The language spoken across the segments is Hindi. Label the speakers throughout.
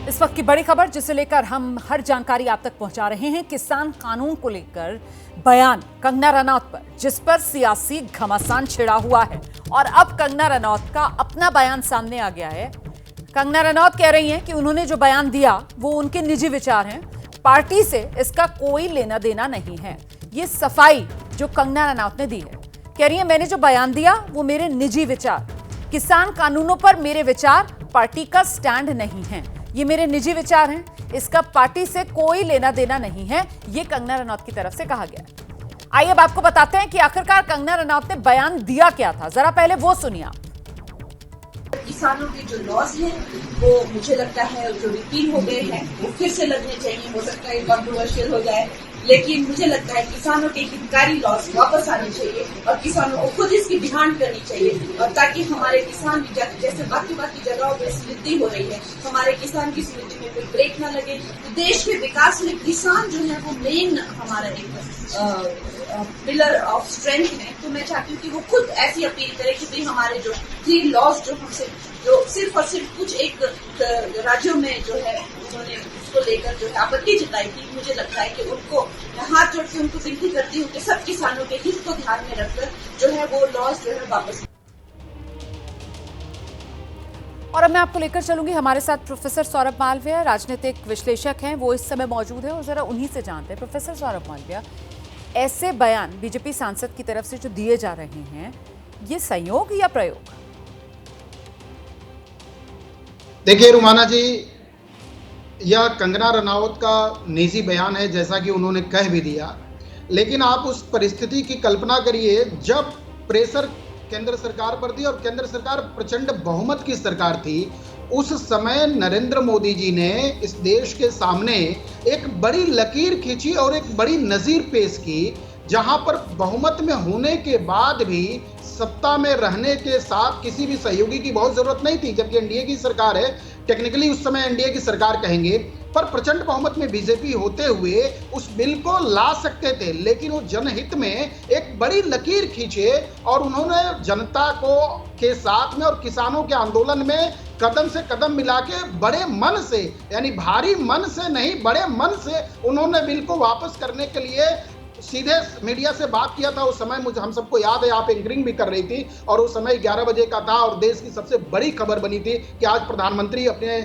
Speaker 1: इस वक्त की बड़ी खबर जिसे लेकर हम हर जानकारी आप तक पहुंचा रहे हैं। किसान कानून को लेकर बयान कंगना रनौत पर, जिस पर सियासी घमासान छिड़ा हुआ है और अब कंगना रनौत का अपना बयान सामने आ गया है। कंगना रनौत कह रही हैं कि उन्होंने जो बयान दिया वो उनके निजी विचार हैं, पार्टी से इसका कोई लेना देना नहीं है। ये सफाई जो कंगना रनौत ने दी है, कह रही है मैंने जो बयान दिया वो मेरे निजी विचार, किसान कानूनों पर मेरे विचार पार्टी का स्टैंड नहीं है, ये मेरे निजी विचार हैं, इसका पार्टी से कोई लेना देना नहीं है, ये कंगना रनौत की तरफ से कहा गया है। आइए अब आपको बताते हैं कि आखिरकार कंगना रनौत ने बयान दिया क्या था, जरा पहले वो सुनिए आप।
Speaker 2: किसानों के जो लॉस हैं वो मुझे लगता है जो रिपील हो गए हैं वो फिर से लगने चाहिए। हो सकता है कॉन्ट्रोवर्शियल हो जाए, लेकिन मुझे लगता है किसानों के हितकारी लॉस वापस आने चाहिए और किसानों को खुद इसकी डिमांड करनी चाहिए, और ताकि हमारे किसान भी जैसे बाकी जगहों पर समृद्धि हो रही है, हमारे किसान की समृद्धि में कोई ब्रेक ना लगे। तो देश के विकास में किसान जो है वो मेन हमारा एक पिलर ऑफ स्ट्रेंथ है। तो मैं चाहती हूँ कि वो खुद ऐसी अपील करे कि भाई हमारे जो 3 लॉस जो हमसे जो सिर्फ और सिर्फ कुछ एक राज्यों में जो है उन्होंने उसको लेकर जो है आपत्ति जताई थी, मुझे लगता है कि उनको हाथ जोड़ के उनको विनती करती हूँ कि सब किसानों के हित को ध्यान में रखकर जो है वो लॉस जो है वापस।
Speaker 1: और अब मैं आपको लेकर चलूंगी, हमारे साथ प्रोफेसर सौरभ मालविया राजनीतिक विश्लेषक हैं, वो इस समय मौजूद है और जरा उन्हीं से जानते हैं। प्रोफेसर सौरभ मालविया, ऐसे बयान बीजेपी सांसद की तरफ से जो दिए जा रहे हैं, ये संयोग या प्रयोग?
Speaker 3: देखिए रुमाना जी, यह कंगना रनौत का निजी बयान है जैसा कि उन्होंने कह भी दिया, लेकिन आप उस परिस्थिति की कल्पना करिए जब प्रेशर केंद्र सरकार पर थी और केंद्र सरकार प्रचंड बहुमत की सरकार थी। उस समय नरेंद्र मोदी जी ने इस देश के सामने एक बड़ी लकीर खींची और एक बड़ी नज़ीर पेश की, जहां पर बहुमत में होने के बाद भी सत्ता में रहने के साथ किसी भी सहयोगी की बहुत जरूरत नहीं थी, जबकि एनडीए की सरकार है, टेक्निकली उस समय एनडीए की सरकार कहेंगे, पर प्रचंड बहुमत में बीजेपी होते हुए उस बिल को ला सकते थे, लेकिन वो जनहित में एक बड़ी लकीर खींचे और उन्होंने जनता को के साथ में और किसानों के आंदोलन में कदम से कदम मिला के बड़े मन से, यानी भारी मन से नहीं बड़े मन से उन्होंने बिल को वापस करने के लिए सीधे मीडिया से बात किया था। उस समय मुझे हम सबको याद है, आप एंकरिंग भी कर रही थी और उस समय 11 बजे का था और देश की सबसे बड़ी खबर बनी थी कि आज प्रधानमंत्री अपने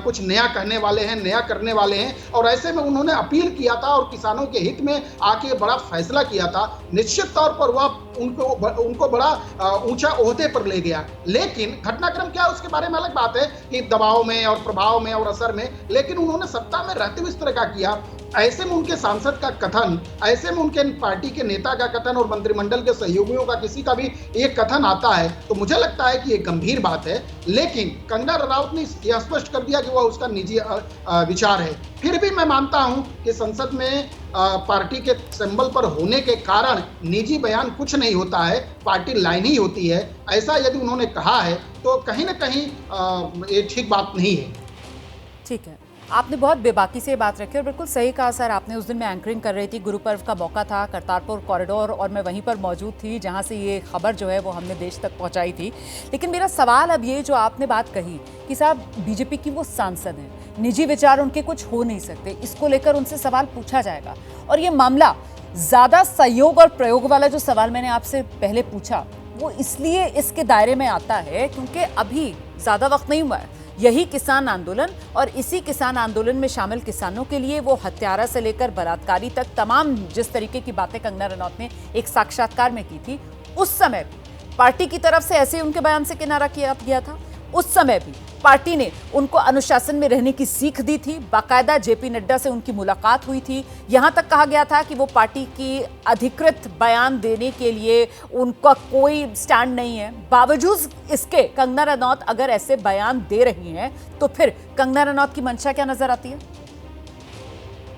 Speaker 3: कुछ नया कहने वाले हैं, नया करने वाले हैं, और ऐसे में उन्होंने अपील किया था और किसानों के हित में आके बड़ा फैसला किया था। निश्चित तौर पर वह उनको बड़ा ऊंचा ओहदे पर ले गया, लेकिन घटनाक्रम क्या है उसके बारे में अलग बात है कि दबाव में और प्रभाव में और असर में, लेकिन उन्होंने सत्ता में रहते हुए इस तरह का किया। ऐसे में उनके सांसद का कथन, ऐसे में उनके पार्टी के नेता का कथन और मंत्रिमंडल के सहयोगियों का किसी का भी एक कथन आता है तो मुझे लगता है कि ये गंभीर बात है। लेकिन कंगना रनौत ने यह स्पष्ट कर दिया कि वह उसका निजी विचार है। फिर भी मैं मानता हूं कि संसद में पार्टी के सिंबल पर होने के कारण निजी बयान कुछ नहीं होता है, पार्टी लाइन ही होती है। ऐसा यदि उन्होंने कहा है तो कहीं ना कहीं ये ठीक बात नहीं है।
Speaker 1: ठीक है, आपने बहुत बेबाकी से ये बात रखी और बिल्कुल सही कहा सर। आपने उस दिन मैं एंकरिंग कर रही थी, गुरु पर्व का मौका था, करतारपुर कॉरिडोर, और मैं वहीं पर मौजूद थी जहां से ये खबर जो है वो हमने देश तक पहुंचाई थी। लेकिन मेरा सवाल अब ये जो आपने बात कही कि साहब बीजेपी की वो सांसद हैं, निजी विचार उनके कुछ हो नहीं सकते, इसको लेकर उनसे सवाल पूछा जाएगा। और ये मामला ज़्यादा संयोग और प्रयोग वाला जो सवाल मैंने आपसे पहले पूछा वो इसलिए इसके दायरे में आता है क्योंकि अभी ज़्यादा वक्त नहीं हुआ है, यही किसान आंदोलन और इसी किसान आंदोलन में शामिल किसानों के लिए वो हत्यारा से लेकर बलात्कारी तक तमाम जिस तरीके की बातें कंगना रनौत ने एक साक्षात्कार में की थी, उस समय भी पार्टी की तरफ से ऐसे ही उनके बयान से किनारा किया गया था। उस समय भी पार्टी ने उनको अनुशासन में रहने की सीख दी थी, बाकायदा जेपी नड्डा से उनकी मुलाकात हुई थी, यहां तक कहा गया था कि वो पार्टी की अधिकृत बयान देने के लिए उनका कोई स्टैंड नहीं है। बावजूद इसके कंगना रनौत अगर ऐसे बयान दे रही हैं तो फिर कंगना रनौत की मंशा क्या नजर आती है?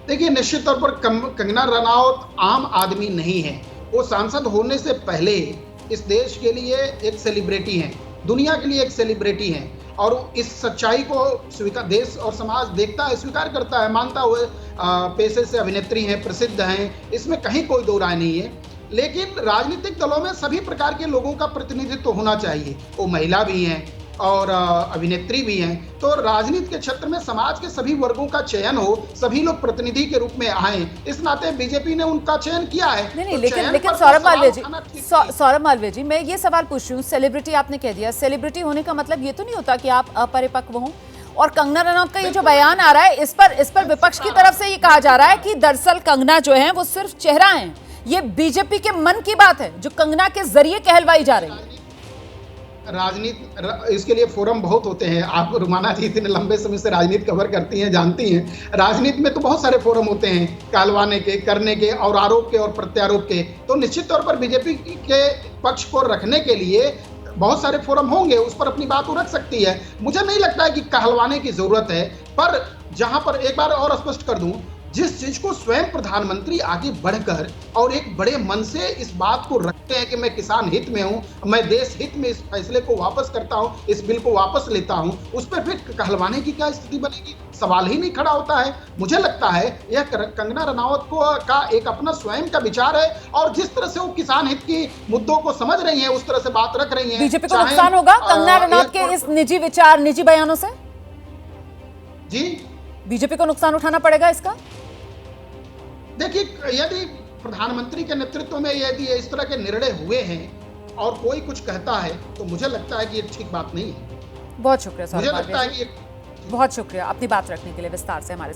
Speaker 3: देखिए, निश्चित तौर पर कंगना रनौत आम आदमी नहीं है। वो सांसद होने से पहले इस देश के लिए एक सेलिब्रिटी हैं, दुनिया के लिए एक सेलिब्रिटी हैं, और इस सच्चाई को स्वीकार देश और समाज देखता है, स्वीकार करता है, मानता हुए पेशे से अभिनेत्री हैं, प्रसिद्ध हैं, इसमें कहीं कोई दो राय नहीं है। लेकिन राजनीतिक दलों में सभी प्रकार के लोगों का प्रतिनिधित्व होना चाहिए। वो महिला भी हैं, और अभिनेत्री भी हैं। तो राजनीति के क्षेत्र में समाज के सभी वर्गों का चयन हो, सभी लोग प्रतिनिधि के रूप में आए, इस नाते बीजेपी ने उनका चयन किया है।
Speaker 1: नहीं,
Speaker 3: तो
Speaker 1: लेकिन
Speaker 3: चयन
Speaker 1: लेकिन
Speaker 3: पर तो
Speaker 1: सौरभ
Speaker 3: सवाल
Speaker 1: मालवीय जी,
Speaker 3: उठाना ठीक नहीं है।
Speaker 1: सौरभ मालवीय जी, मैं ये सवाल पूछ रही हूँ, सेलिब्रिटी आपने कह दिया, सेलिब्रिटी होने का मतलब ये तो नहीं होता कि आप अपरिपक्व हों। और कंगना रनौत का ये जो बयान आ रहा है, इस पर विपक्ष की तरफ से ये कहा जा रहा है कि दरअसल कंगना जो है वो सिर्फ चेहरा है, ये बीजेपी के मन की बात है जो कंगना के जरिए कहलवाई जा रही है।
Speaker 3: राजनीति इसके लिए फोरम बहुत होते हैं। आप रुमाना जी इतने लंबे समय से राजनीति कवर करती हैं, जानती हैं। राजनीति में तो बहुत सारे फोरम होते हैं, कहलवाने के, करने के और आरोप के और प्रत्यारोप के। तो निश्चित तौर पर बीजेपी के पक्ष को रखने के लिए बहुत सारे फोरम होंगे, उस पर अपनी बात वो रख सकती है। मुझे नहीं लगता है कि कहलवाने की जरूरत है। पर जहां पर एक बार और स्पष्ट कर दूं, जिस चीज को स्वयं प्रधानमंत्री आगे बढ़कर और एक बड़े मन से इस बात को रखते हैं कि मैं किसान हित में हूं, मैं देश हित में इस फैसले को वापस करता हूं, इस बिल को वापस लेता हूं, उस पर फिर कहलवाने की क्या स्थिति बनेगी? सवाल ही नहीं खड़ा होता है। मुझे लगता है यह कंगना रनौत का एक अपना स्वयं का विचार है और जिस तरह से वो किसान हित की मुद्दों को समझ रही हैं, उस तरह से बात रख रही हैं।
Speaker 1: बीजेपी को नुकसान होगा कंगना रनौत के इस निजी विचार, निजी बयानों से?
Speaker 3: जी,
Speaker 1: बीजेपी को नुकसान उठाना पड़ेगा इसका?
Speaker 3: देखिए, यदि प्रधानमंत्री के नेतृत्व में यदि इस तरह के निर्णय हुए हैं और कोई कुछ कहता है तो मुझे लगता है कि ये ठीक बात नहीं है।
Speaker 1: बहुत शुक्रिया सौरभ
Speaker 3: मुझे
Speaker 1: मालवीय
Speaker 3: लगता है
Speaker 1: जी,
Speaker 3: कि
Speaker 1: बहुत शुक्रिया अपनी बात रखने के लिए विस्तार से हमारे